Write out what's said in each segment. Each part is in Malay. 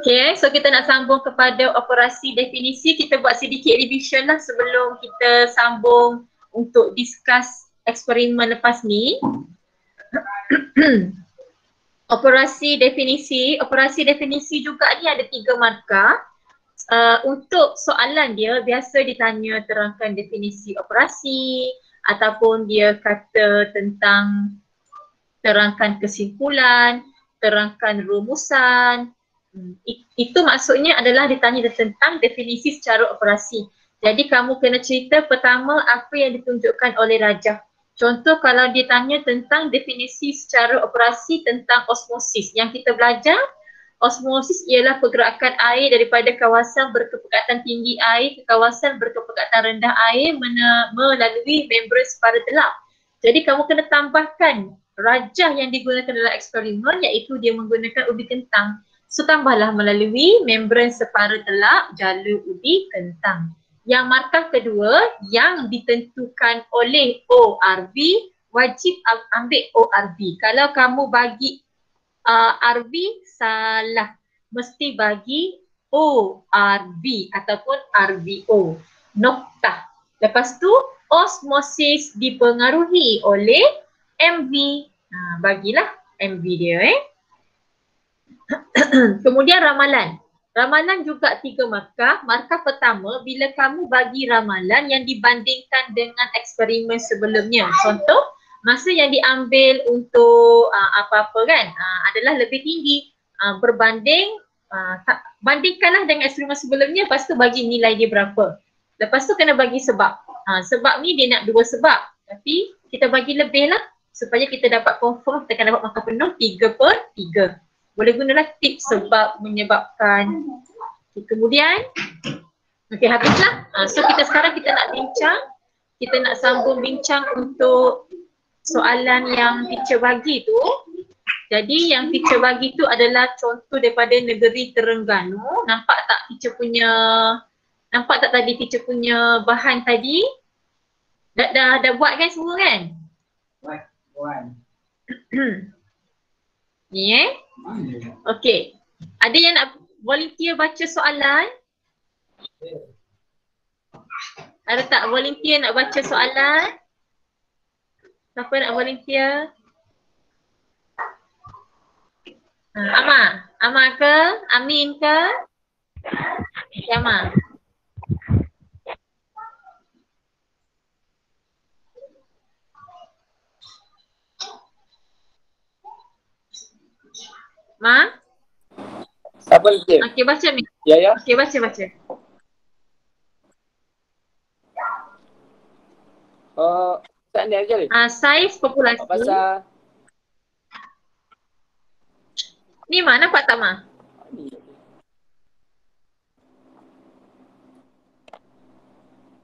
Okay, so kita nak sambung kepada operasi definisi. Kita buat sedikit revision lah sebelum kita sambung untuk discuss eksperimen lepas ni. Operasi definisi juga ni ada 3 markah. Untuk soalan dia biasa ditanya terangkan definisi operasi ataupun dia kata tentang terangkan kesimpulan, terangkan rumusan. Itu maksudnya adalah ditanya tentang definisi secara operasi. Jadi kamu kena cerita pertama apa yang ditunjukkan oleh Rajah. Contoh kalau dia tanya tentang definisi secara operasi tentang osmosis. Yang kita belajar, osmosis ialah pergerakan air daripada kawasan berkepekatan tinggi air ke kawasan berkepekatan rendah air melalui membran separa telap. Jadi kamu kena tambahkan rajah yang digunakan dalam eksperimen iaitu dia menggunakan ubi kentang. So tambahlah melalui membran separa telap jalur ubi kentang. Yang markah kedua yang ditentukan oleh ORV, wajib ambil ORV. Kalau kamu bagi RV salah, mesti bagi ORV ataupun RVO. Noktah. Lepas tu osmosis dipengaruhi oleh MV. Bagilah MV dia Kemudian ramalan. Ramalan juga 3 markah. Markah pertama, bila kamu bagi ramalan yang dibandingkan dengan eksperimen sebelumnya. Contoh, masa yang diambil untuk apa-apa kan adalah lebih tinggi berbanding, bandingkanlah dengan eksperimen sebelumnya, lepas tu bagi nilai dia berapa. Lepas tu kena bagi sebab. Sebab ni dia nak 2 sebab. Tapi kita bagi lebih lah supaya kita dapat confirm kita akan dapat markah penuh 3/3. Boleh gunalah tips sebab menyebabkan. Kemudian, okey habislah. So sekarang kita nak bincang, kita nak sambung bincang untuk soalan yang teacher bagi tu. Jadi yang teacher bagi tu adalah contoh daripada negeri Terengganu. Nampak tak tadi teacher punya bahan tadi? Dah buat kan semua kan? Buat. Ni okey. Ada yang nak volunteer baca soalan? Ada tak volunteer nak baca soalan? Siapa nak volunteer? Ama ke? Amin ke? Ama. Ma? Siapa lagi? Okey, baca Min. Ya. Okey, baca. Tak ni aja ni. Saiz populasi. Pasal ni mana nampak tak Ma?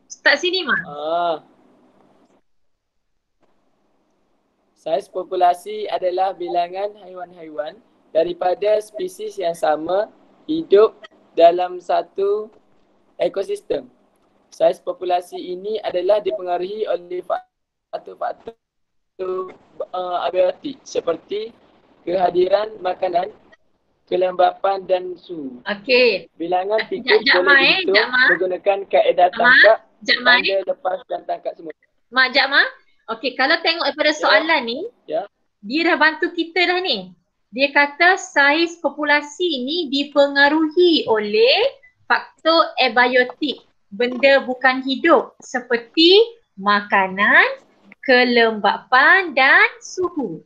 Start sini Ma. Saiz populasi adalah bilangan haiwan-haiwan daripada spesies yang sama hidup dalam satu ekosistem. Saiz populasi ini adalah dipengaruhi oleh faktor-faktor abiotik seperti kehadiran makanan, kelembapan dan suhu. Okey. Bilangan tikus boleh dihitung menggunakan kaedah tangkap, tanda lepas dan tangkap semua. Jap Ma. Okey, kalau tengok daripada soalan ni, dia dah bantu kita dah ni. Dia kata saiz populasi ni dipengaruhi oleh faktor abiotik, benda bukan hidup seperti makanan, kelembapan dan suhu.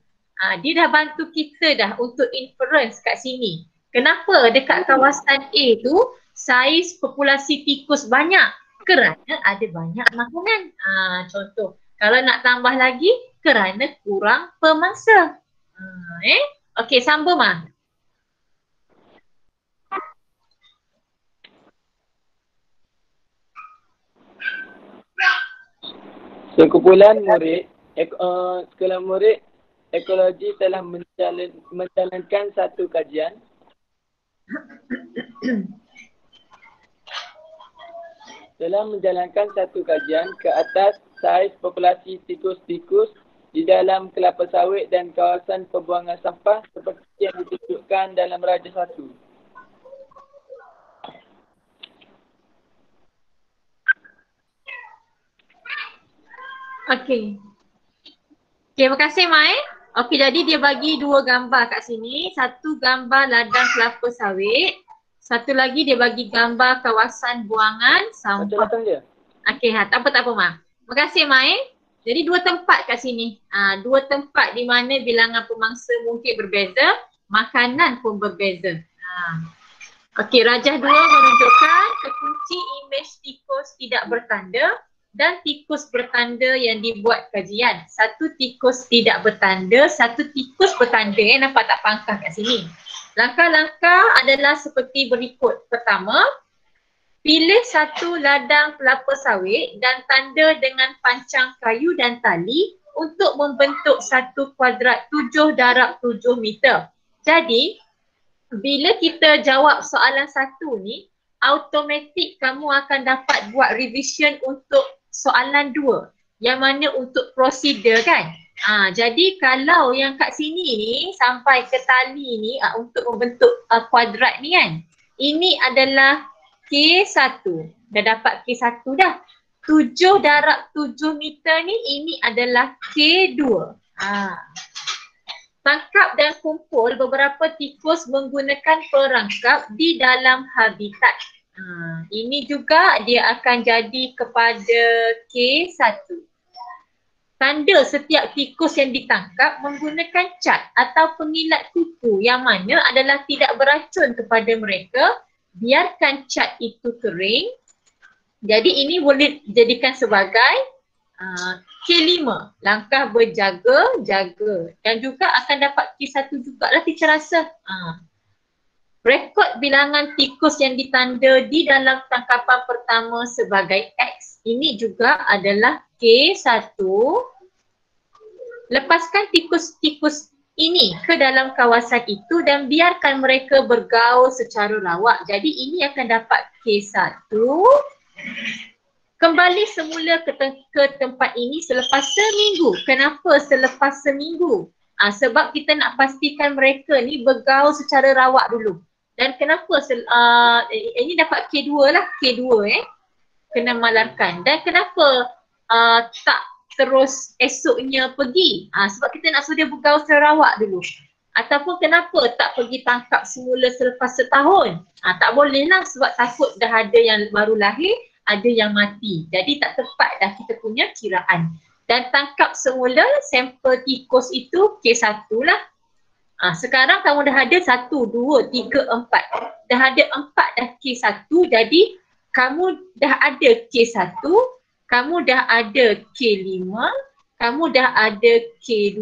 Dia dah bantu kita dah untuk inference kat sini. Kenapa dekat kawasan A tu saiz populasi tikus banyak? Kerana ada banyak makanan. Contoh, kalau nak tambah lagi kerana kurang pemangsa. Okey, sambung Ma. Sekumpulan sekolah murid ekologi telah menjalankan satu kajian ke atas saiz populasi tikus-tikus di dalam kelapa sawit dan kawasan pembuangan sampah seperti yang ditunjukkan dalam rajah 1. Okey. Okey, terima kasih Mai. Okey, jadi dia bagi dua gambar kat sini. Satu gambar ladang kelapa sawit. Satu lagi dia bagi gambar kawasan buangan Baca sampah. belakang dia. Okey, tak apa Ma. Terima kasih Mai. Jadi dua tempat kat sini. Dua tempat di mana bilangan pemangsa mungkin berbeza, makanan pun berbeza. Okey, rajah 2 menunjukkan kekunci imej tikus tidak bertanda dan tikus bertanda yang dibuat kajian. Satu tikus tidak bertanda, satu tikus bertanda. Nampak tak pangkah kat sini? Langkah-langkah adalah seperti berikut. Pertama, pilih satu ladang kelapa sawit dan tanda dengan pancang kayu dan tali untuk membentuk satu kuadrat 7 darab 7 meter. Jadi, bila kita jawab soalan satu ni, automatik kamu akan dapat buat revision untuk soalan 2 yang mana untuk prosedur kan. Jadi kalau yang kat sini ni sampai ke tali ni untuk membentuk kuadrat ni kan, ini adalah K1. Dah dapat K1 dah. 7 darab 7 meter ni, ini adalah K2. Tangkap dan kumpul beberapa tikus menggunakan perangkap di dalam habitat. Ini juga dia akan jadi kepada K1. Tanda setiap tikus yang ditangkap menggunakan cat atau pengilat kuku yang mana adalah tidak beracun kepada mereka. Biarkan cat itu kering. Jadi ini boleh dijadikan sebagai K5, langkah berjaga, jaga. Dan juga akan dapat K1 jugalah teacher rasa. Rekod bilangan tikus yang ditanda di dalam tangkapan pertama sebagai X. Ini juga adalah K1. Lepaskan tikus-tikus ini ke dalam kawasan itu dan biarkan mereka bergaul secara rawak. Jadi ini akan dapat K1. Kembali semula ke tempat ini selepas seminggu. Kenapa selepas seminggu? Sebab kita nak pastikan mereka ni bergaul secara rawak dulu. Dan kenapa ini dapat K2 lah, K2 kena malarkan. Dan kenapa tak terus esoknya pergi? Sebab kita nak suruh dia bergaul secara rawak dulu. Ataupun kenapa tak pergi tangkap semula selepas setahun? Tak boleh lah sebab takut dah ada yang baru lahir, ada yang mati. Jadi tak tepat dah kita punya kiraan. Dan tangkap semula sampel tikus itu K1 lah. Sekarang kamu dah ada 1, 2, 3, 4. Dah ada 4 dah K1. Jadi kamu dah ada K1, kamu dah ada K5, kamu dah ada K2.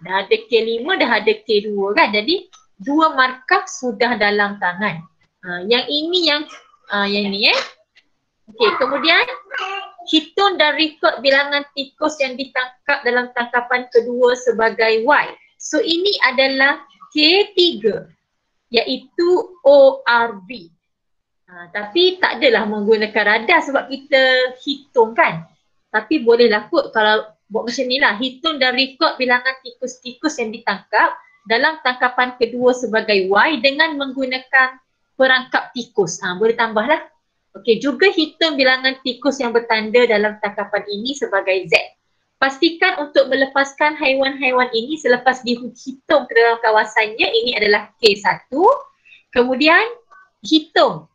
Dah ada K5, dah ada K2 kan. Jadi 2 markah sudah dalam tangan. Yang ini yang ni Okey, kemudian hitung dan rekod bilangan tikus yang ditangkap dalam tangkapan kedua sebagai Y. So ini adalah K3 iaitu ORB. Tapi tak adalah menggunakan radar sebab kita hitung kan. Tapi bolehlah kot kalau buat macam ni lah, hitung dan rekod bilangan tikus-tikus yang ditangkap dalam tangkapan kedua sebagai Y dengan menggunakan perangkap tikus. Boleh tambahlah. Okey, juga hitung bilangan tikus yang bertanda dalam tangkapan ini sebagai Z. Pastikan untuk melepaskan haiwan-haiwan ini selepas dihitung ke dalam kawasannya, ini adalah K1. Kemudian hitung.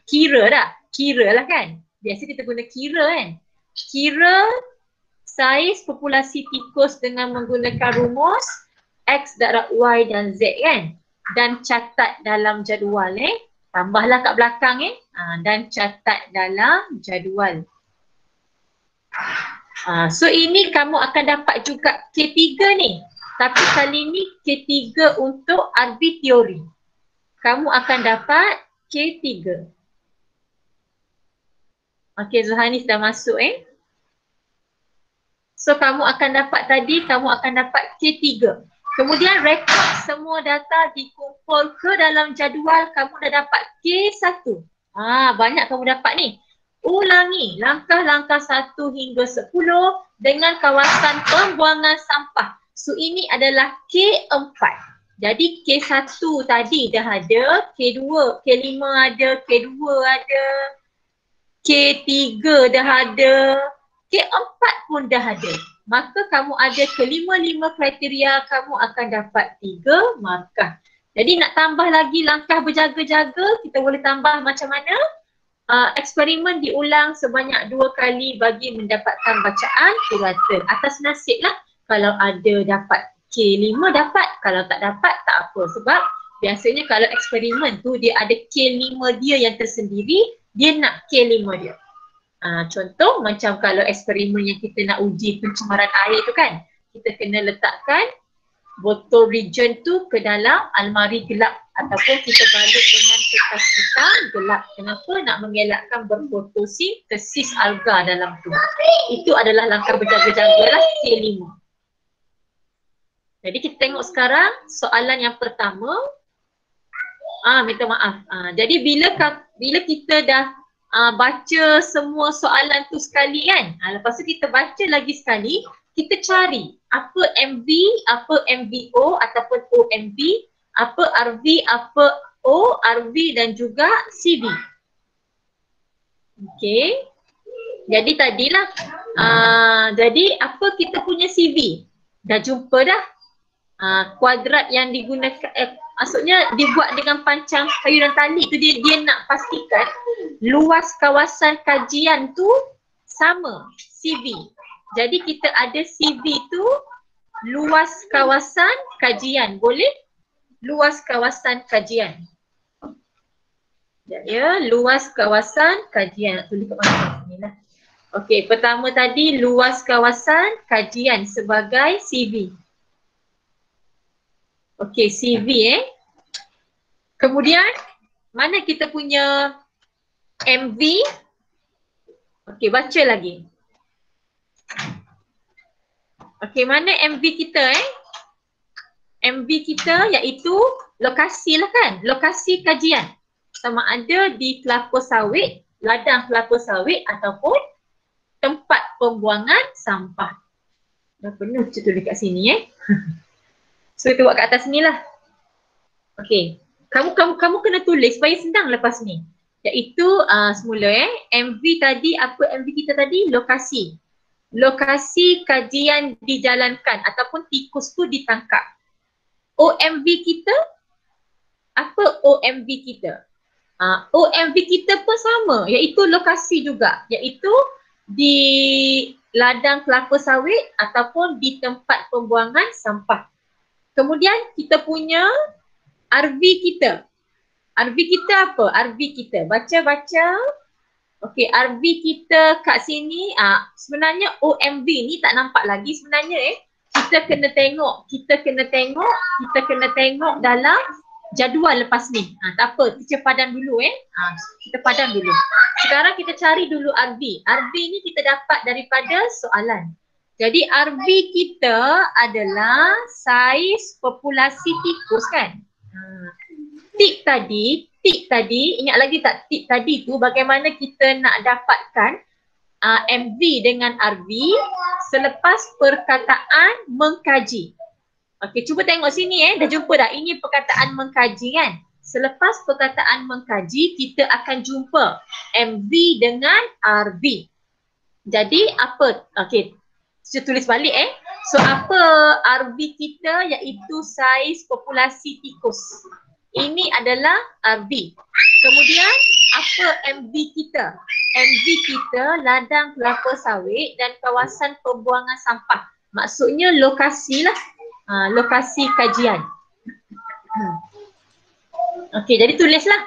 Kira lah kan. Biasa kita guna kira kan. Kira saiz populasi tikus dengan menggunakan rumus X darab Y dan Z kan. Dan catat dalam jadual tambahlah kat belakang dan catat dalam jadual. So ini kamu akan dapat juga K3 ni. Tapi kali ni K3 untuk RB teori. Kamu akan dapat K3. Okey, Zuhani dah masuk So kamu akan dapat tadi, kamu akan dapat K3. Kemudian rekod semua data dikumpul ke dalam jadual, kamu dah dapat K1. Banyak kamu dapat ni. Ulangi langkah-langkah 1 hingga 10 dengan kawasan pembuangan sampah. So ini adalah K4. Jadi K1 tadi dah ada, K2, K5 ada, K2 ada, K3 dah ada, K4 pun dah ada. Maka kamu ada kelima-lima kriteria, kamu akan dapat 3 markah. Jadi nak tambah lagi langkah berjaga-jaga, kita boleh tambah macam mana? Eksperimen diulang sebanyak 2 kali bagi mendapatkan bacaan purata. Atas nasib lah, kalau ada dapat K5 dapat, kalau tak dapat tak apa. Sebab biasanya kalau eksperimen tu dia ada K5 dia yang tersendiri, dia nak K5 dia. Contoh macam kalau eksperimen yang kita nak uji pencemaran air tu kan, kita kena letakkan botol reagent tu ke dalam almari gelap ataupun kita balut dengan kertas hitam gelap. Kenapa? Nak mengelakkan berfotosintesis alga dalam tu. Itu adalah langkah berjaga-jaga lah K5. Jadi kita tengok sekarang soalan yang pertama. Minta maaf. Jadi bila kita dah baca semua soalan tu sekali kan, lepas tu kita baca lagi sekali, kita cari apa MV, apa MVO ataupun OMV, apa RV, apa ORV dan juga CV. Okey. Jadi tadilah, jadi apa kita punya CV? Dah jumpa dah. Kuadrat yang digunakan, maksudnya dibuat dengan pancang kayu dan tali tu, dia nak pastikan luas kawasan kajian tu sama CV. Jadi kita ada CV tu luas kawasan kajian, boleh? Luas kawasan kajian. Ya, luas kawasan kajian. Nak tulis kat mana sini lah. Okey, pertama tadi luas kawasan kajian sebagai CV. Okey, CV Kemudian mana kita punya MV? Okey, baca lagi. Okey, mana MV kita MV kita iaitu lokasi lah kan, lokasi kajian. Sama ada di kelapa sawit, ladang kelapa sawit ataupun tempat pembuangan sampah. Dah penuh tulis dekat sini So kita buat kat atas ni lah. Okey. Kamu kena tulis supaya senang lepas ni. Iaitu semula MV tadi, apa MV kita tadi? Lokasi. Lokasi kajian dijalankan ataupun tikus tu ditangkap. OMV kita, apa OMV kita? OMV kita pun sama, iaitu lokasi juga, iaitu di ladang kelapa sawit ataupun di tempat pembuangan sampah. Kemudian kita punya RV kita. RV kita apa? RV kita, baca-baca. Okey, RV kita kat sini, sebenarnya OMV ni tak nampak lagi sebenarnya kita kena tengok dalam jadual lepas ni. Tak apa, teacher padam dulu kita padam dulu. Sekarang kita cari dulu RV. RV ni kita dapat daripada soalan. Jadi RV kita adalah saiz populasi tikus kan. Tik tadi, ingat lagi tak tik tadi tu bagaimana kita nak dapatkan MV dengan RV selepas perkataan mengkaji. Okey, cuba tengok sini dah jumpa dah. Ini perkataan mengkaji kan. Selepas perkataan mengkaji, kita akan jumpa MV dengan RV. Jadi apa? Okey, saya tulis balik So apa RV kita iaitu saiz populasi tikus. Ini adalah RV. Kemudian apa MV kita? MV kita ladang kelapa sawit dan kawasan pembuangan sampah. Maksudnya lokasi lah. Lokasi kajian. Okey, jadi tulislah.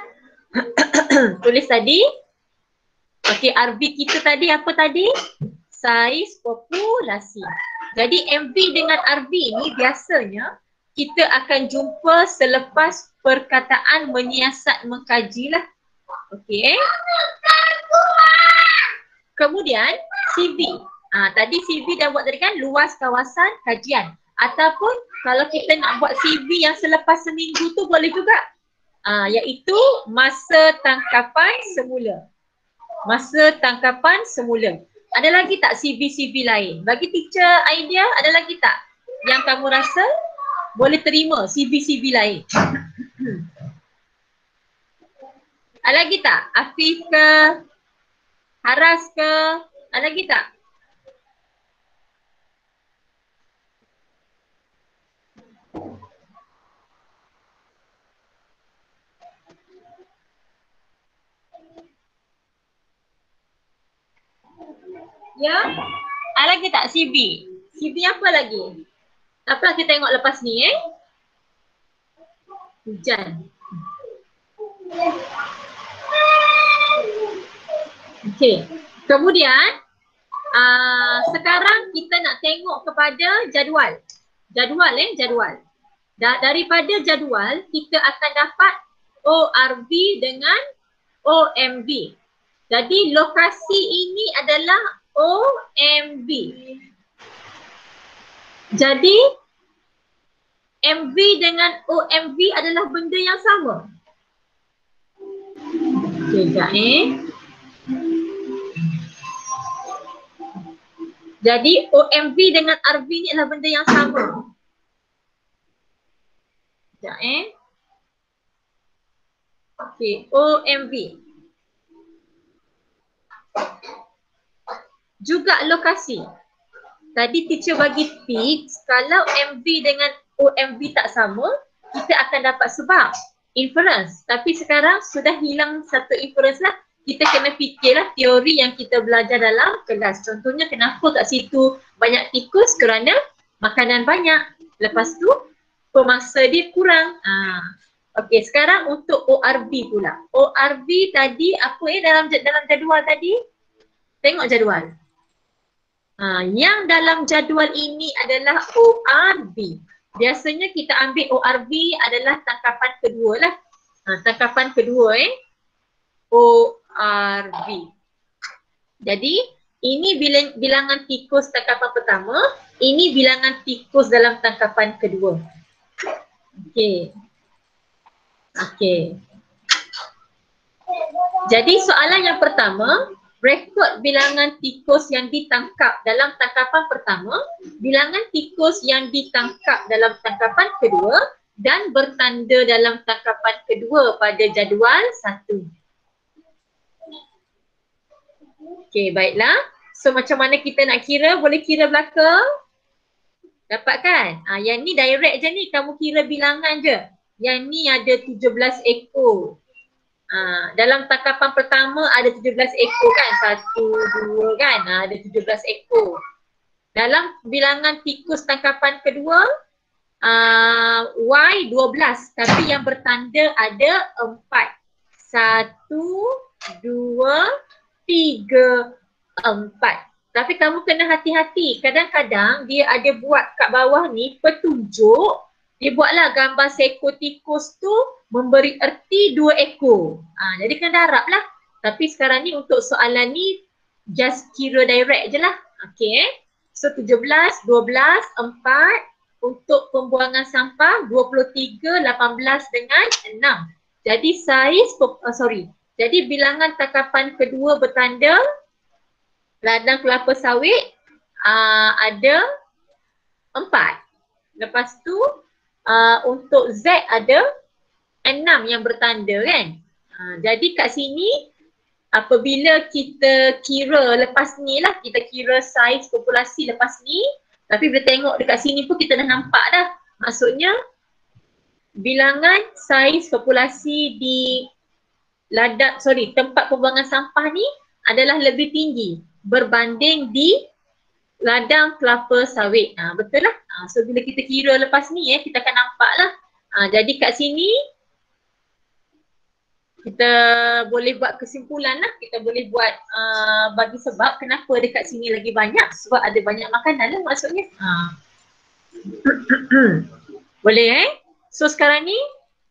Tulis tadi. Okey, RV kita tadi apa tadi? Saiz populasi. Jadi MV dengan RV ni biasanya kita akan jumpa selepas perkataan menyiasat mengkaji lah. Okey. Kemudian CV. Tadi CV dah buat tadi kan, luas kawasan kajian. Ataupun kalau kita nak buat CV yang selepas seminggu tu boleh juga. Iaitu masa tangkapan semula. Masa tangkapan semula. Ada lagi tak CV-CV lain? Bagi teacher idea, ada lagi tak yang kamu rasa boleh terima CV-CV lain? Ada lagi tak? Afif ke? Haras ke? Ada lagi tak? Ya. Ada lagi tak CB? CB apa lagi? Apa kita tengok lepas ni Hujan. Okey. Kemudian sekarang kita nak tengok kepada jadual. Jadual. Daripada jadual kita akan dapat ORV dengan OMV. Jadi lokasi ini adalah OMV. Jadi MV dengan OMV adalah benda yang sama. Sekejap Jadi OMV dengan RV ni adalah benda yang sama. Sekejap Okey, OMV. Juga lokasi. Tadi teacher bagi tips, kalau MV dengan OMV tak sama, kita akan dapat sebab inference. Tapi sekarang sudah hilang satu inference lah. Kita kena fikirlah teori yang kita belajar dalam kelas. Contohnya kenapa kat situ banyak tikus kerana makanan banyak. Lepas tu pemangsa dia kurang. Okey, sekarang untuk ORV pula. ORV tadi apa dalam jadual tadi? Tengok jadual. Yang dalam jadual ini adalah ORV. Biasanya kita ambil ORV adalah tangkapan kedua lah. Tangkapan kedua ORV. Jadi ini bilangan tikus tangkapan pertama, ini bilangan tikus dalam tangkapan kedua. Okey. Jadi soalan yang pertama, rekod bilangan tikus yang ditangkap dalam tangkapan pertama, bilangan tikus yang ditangkap dalam tangkapan kedua dan bertanda dalam tangkapan kedua pada jadual 1. Okey, baiklah. So macam mana kita nak kira? Boleh kira belakang? Dapat kan? Yang ni direct je ni, kamu kira bilangan je. Yang ni ada 17 ekor. Dalam tangkapan pertama ada 17 ekor kan, 1, 2 kan, ada 17 ekor. Dalam bilangan tikus tangkapan kedua Y 12, tapi yang bertanda ada 4. 1, 2, 3, 4. Tapi kamu kena hati-hati, kadang-kadang dia ada buat kat bawah ni petunjuk. Dia buatlah gambar seekor tikus tu memberi erti 2 ekor. Jadi kena darab lah. Tapi sekarang ni untuk soalan ni just kira direct je lah. Okay. So 17, 12, 4. Untuk pembuangan sampah 23, 18 dengan 6. Jadi saiz, jadi bilangan tangkapan kedua bertanda ladang kelapa sawit ada 4. Lepas tu untuk Z ada 6 yang bertanda kan. Jadi kat sini apabila kita kira lepas ni lah, kita kira saiz populasi lepas ni, tapi bila tengok dekat sini pun kita dah nampak dah. Maksudnya bilangan saiz populasi di tempat pembuangan sampah ni adalah lebih tinggi berbanding di ladang kelapa sawit. Betul lah. So bila kita kira lepas ni kita akan nampak lah. Jadi kat sini kita boleh buat kesimpulan lah. Kita boleh buat bagi sebab kenapa dekat sini lagi banyak. Sebab ada banyak makanan lah maksudnya. Boleh So sekarang ni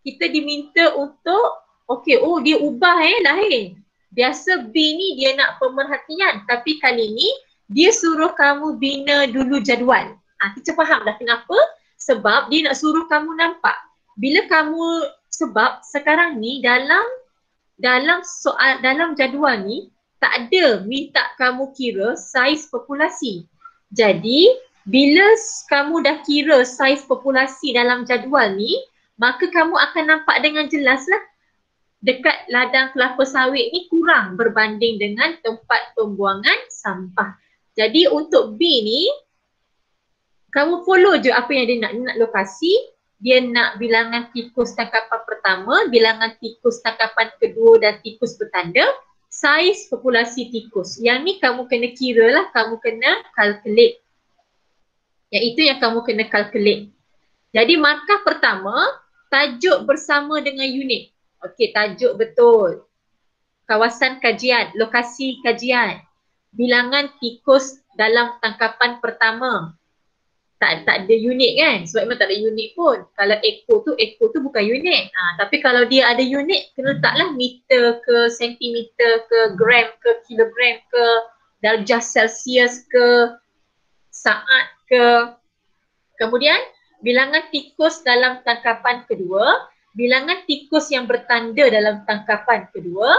kita diminta untuk dia ubah lahir. Biasa B ni dia nak pemerhatian, tapi kali ni dia suruh kamu bina dulu jadual. Kita faham dah kenapa? Sebab dia nak suruh kamu nampak. Bila kamu, sebab sekarang ni dalam jadual ni tak ada minta kamu kira saiz populasi. Jadi bila kamu dah kira saiz populasi dalam jadual ni, maka kamu akan nampak dengan jelas lah dekat ladang kelapa sawit ni kurang berbanding dengan tempat pembuangan sampah. Jadi untuk B ni, kamu follow je apa yang dia nak. Dia nak lokasi, dia nak bilangan tikus tangkapan pertama, bilangan tikus tangkapan kedua dan tikus bertanda. saiz populasi tikus. Yang ni kamu kena kira lah, kamu kena calculate. Yang itu yang kamu kena calculate. Jadi markah pertama, tajuk bersama dengan unit. Okey, tajuk betul. Kawasan kajian, lokasi kajian. Bilangan tikus dalam tangkapan pertama. Tak ada unit kan? Sebab memang tak ada unit pun. Kalau ekor tu bukan unit. Tapi kalau dia ada unit, kena letaklah meter ke, sentimeter ke, gram ke, kilogram ke, darjah Celsius ke, saat ke. Kemudian, bilangan tikus dalam tangkapan kedua, bilangan tikus yang bertanda dalam tangkapan kedua,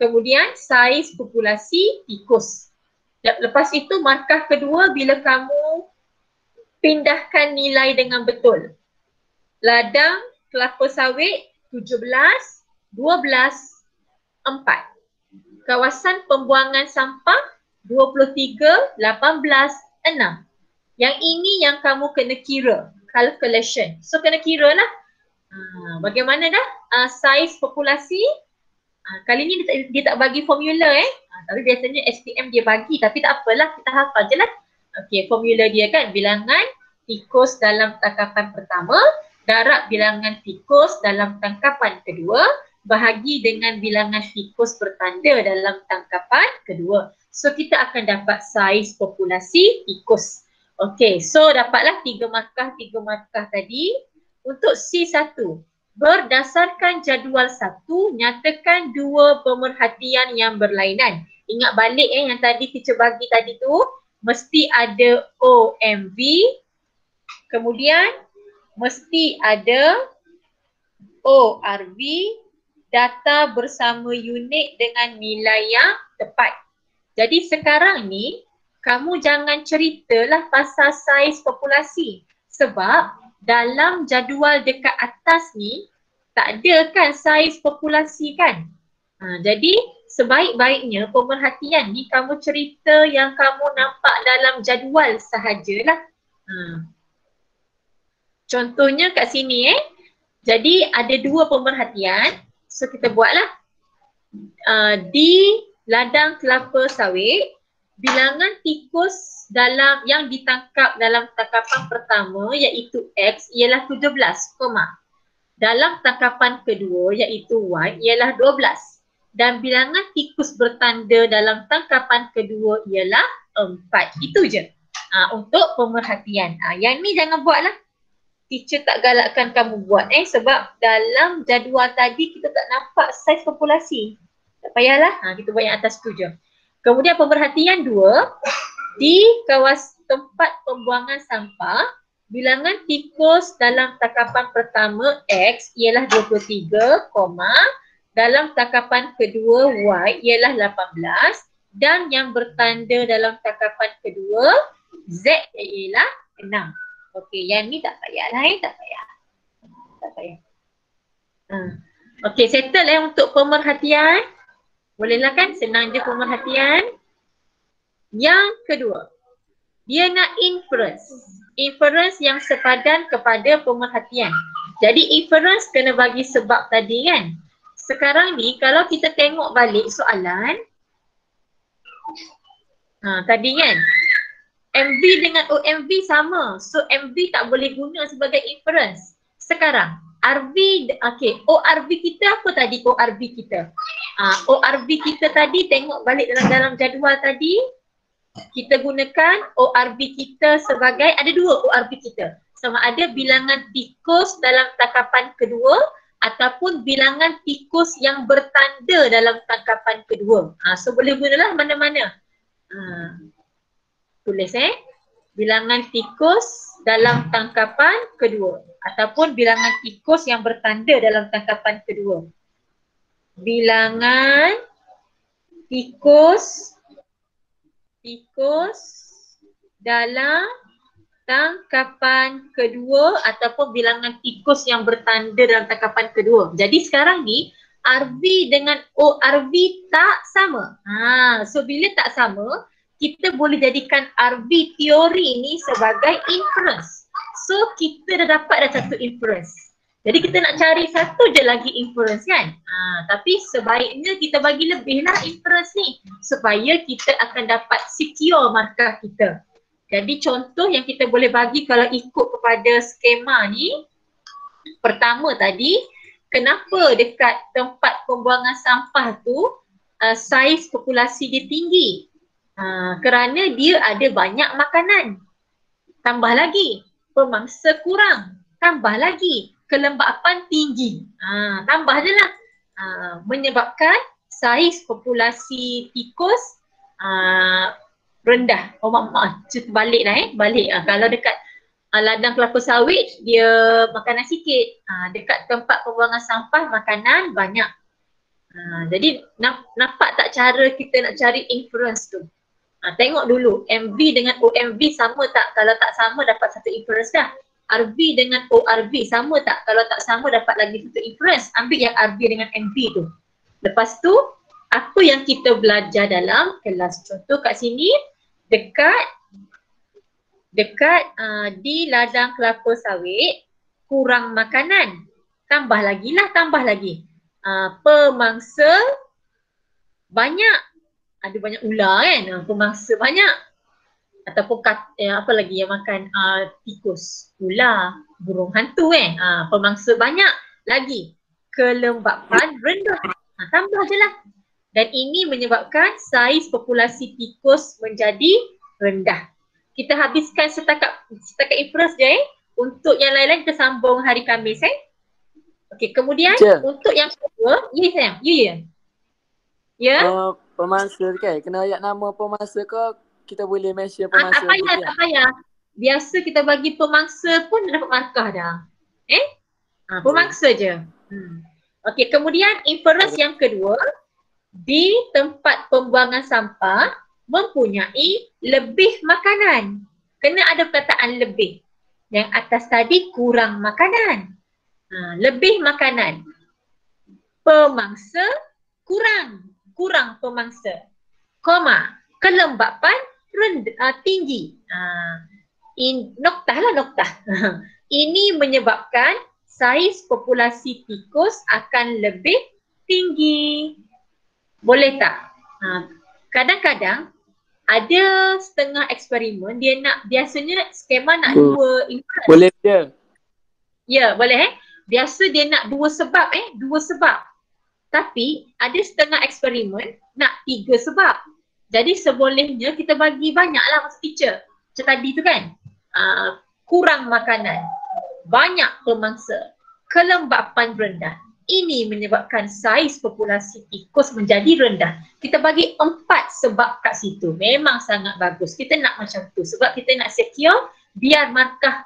kemudian saiz populasi tikus. Lepas itu, markah kedua bila kamu pindahkan nilai dengan betul. Ladang kelapa sawit 17, 12, 4. Kawasan pembuangan sampah 23, 18, 6. Yang ini yang kamu kena kira, calculation. So kena kira lah. Bagaimana dah saiz populasi? Kali ni dia tak bagi formula tapi biasanya SPM dia bagi, tapi tak apalah, kita hafal je lah. Okey, formula dia kan bilangan tikus dalam tangkapan pertama darab bilangan tikus dalam tangkapan kedua bahagi dengan bilangan tikus bertanda dalam tangkapan kedua. So kita akan dapat saiz populasi tikus. Okey, so dapatlah 3 markah tadi. Untuk C1, berdasarkan jadual 1, nyatakan 2 pemerhatian yang berlainan. Ingat balik yang tadi teacher bagi tadi tu, mesti ada OMV, kemudian mesti ada ORV, data bersama unit dengan nilai yang tepat. Jadi sekarang ni, kamu jangan ceritalah pasal saiz populasi sebab dalam jadual dekat atas ni tak ada kan saiz populasi kan. Jadi sebaik-baiknya pemerhatian ni kamu cerita yang kamu nampak dalam jadual sahajalah. Contohnya kat sini Jadi ada 2 pemerhatian. So kita buatlah. Di ladang kelapa sawit, bilangan tikus dalam yang ditangkap dalam tangkapan pertama iaitu X ialah 17, dalam tangkapan kedua iaitu Y ialah 12. Dan bilangan tikus bertanda dalam tangkapan kedua ialah 4. Itu je untuk pemerhatian. Yang ni jangan buatlah. Teacher tak galakkan kamu buat sebab dalam jadual tadi kita tak nampak saiz populasi. Tak payahlah, kita buat yang atas tu je. Kemudian pemerhatian 2, di kawasan tempat pembuangan sampah, bilangan tikus dalam tangkapan pertama X ialah 23, dalam tangkapan kedua Y ialah 18 dan yang bertanda dalam tangkapan kedua Z ialah 6. Okey, yang ni tak payahlah tak payah. Okey, settle untuk pemerhatian. Bolehlah kan, senang je pemerhatian. Yang kedua, dia nak inference. Inference yang sepadan kepada pemerhatian. Jadi inference kena bagi sebab tadi kan. Sekarang ni kalau kita tengok balik soalan, tadi kan MV dengan OMV sama. So MV tak boleh guna sebagai inference. Sekarang RV, ORV kita apa tadi ORV kita? ORV kita tadi tengok balik dalam jadual tadi, kita gunakan ORV kita sebagai, ada 2 ORV kita. Sama ada bilangan tikus dalam tangkapan kedua ataupun bilangan tikus yang bertanda dalam tangkapan kedua. So boleh gunalah mana-mana. Tulis bilangan tikus dalam tangkapan kedua ataupun bilangan tikus yang bertanda dalam tangkapan kedua. Bilangan tikus dalam tangkapan kedua ataupun bilangan tikus yang bertanda dalam tangkapan kedua. Jadi sekarang ni RV dengan ORV tak sama. So bila tak sama, kita boleh jadikan RV teori ni sebagai inference. So kita dah dapat satu inference. Jadi kita nak cari satu je lagi inference kan. Tapi sebaiknya kita bagi lebih lah inference ni supaya kita akan dapat secure markah kita. Jadi contoh yang kita boleh bagi kalau ikut kepada skema ni. Pertama tadi, kenapa dekat tempat pembuangan sampah tu saiz populasi dia tinggi? Kerana dia ada banyak makanan. Tambah lagi, pemangsa kurang. Tambah lagi, kelembapan tinggi. Tambah je lah. Menyebabkan saiz populasi tikus rendah. Oh maaf, balik lah balik. Kalau dekat ladang kelapa sawit, dia makanan sikit. Dekat tempat pembuangan sampah, makanan banyak. Jadi nampak tak cara kita nak cari inference tu? Tengok dulu, MV dengan OMV sama tak? Kalau tak sama, dapat satu inference dah. RV dengan ORV sama tak? Kalau tak sama, dapat lagi satu inference. Ambil yang RV dengan MV tu. Lepas tu, apa yang kita belajar dalam kelas? Contoh kat sini, dekat di ladang kelapa sawit, kurang makanan. Tambah lagi lah, tambah lagi. Pemangsa banyak. Ada banyak ular kan, pemangsa banyak. Ataupun apa lagi yang makan tikus, ular, burung hantu kan. Pemangsa banyak. Lagi, kelembapan rendah. Tambah je lah. Dan ini menyebabkan saiz populasi tikus menjadi rendah. Kita habiskan setakat inference je Untuk yang lain-lain kita sambung hari Khamis Okey, kemudian untuk yang kedua, ya sayang, ya. Ya. Pemangsa kan, kena ayat nama pemangsa ke kita boleh mention pemangsa? Tak payah. Biasa kita bagi pemangsa pun dapat markah dah. Pemangsa je. Okey, kemudian inference yang kedua, di tempat pembuangan sampah mempunyai lebih makanan. Kena ada perkataan lebih. Yang atas tadi kurang makanan. Lebih makanan. Pemangsa kurang pemangsa. Koma, kelembapan tinggi. Noktah. Ini menyebabkan saiz populasi tikus akan lebih tinggi. Boleh tak? Kadang-kadang ada setengah eksperimen dia nak, biasanya skema nak dua inference. Boleh je. Ya, boleh Biasa dia nak dua sebab. Tapi ada setengah eksperimen nak 3 sebab. Jadi sebolehnya kita bagi banyaklah masa teacher. Macam tadi tu kan. Kurang makanan, banyak pemangsa, kelembapan rendah. Ini menyebabkan saiz populasi tikus menjadi rendah. Kita bagi 4 sebab kat situ. Memang sangat bagus. Kita nak macam tu. Sebab kita nak secure biar markah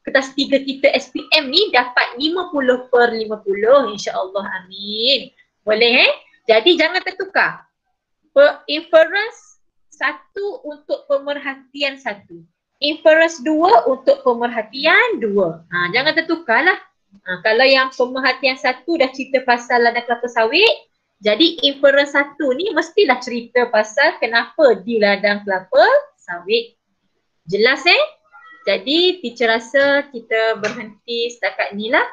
kertas 3 kita SPM ni dapat 50/50. InsyaAllah, amin. Boleh Jadi jangan tertukar. Inference 1 untuk pemerhatian 1. Inference 2 untuk pemerhatian 2. Jangan tertukar lah. Kalau yang pemerhatian 1 dah cerita pasal ladang kelapa sawit, jadi inference 1 ni mestilah cerita pasal kenapa di ladang kelapa sawit. Jelas Jadi teacher rasa kita berhenti setakat ni lah.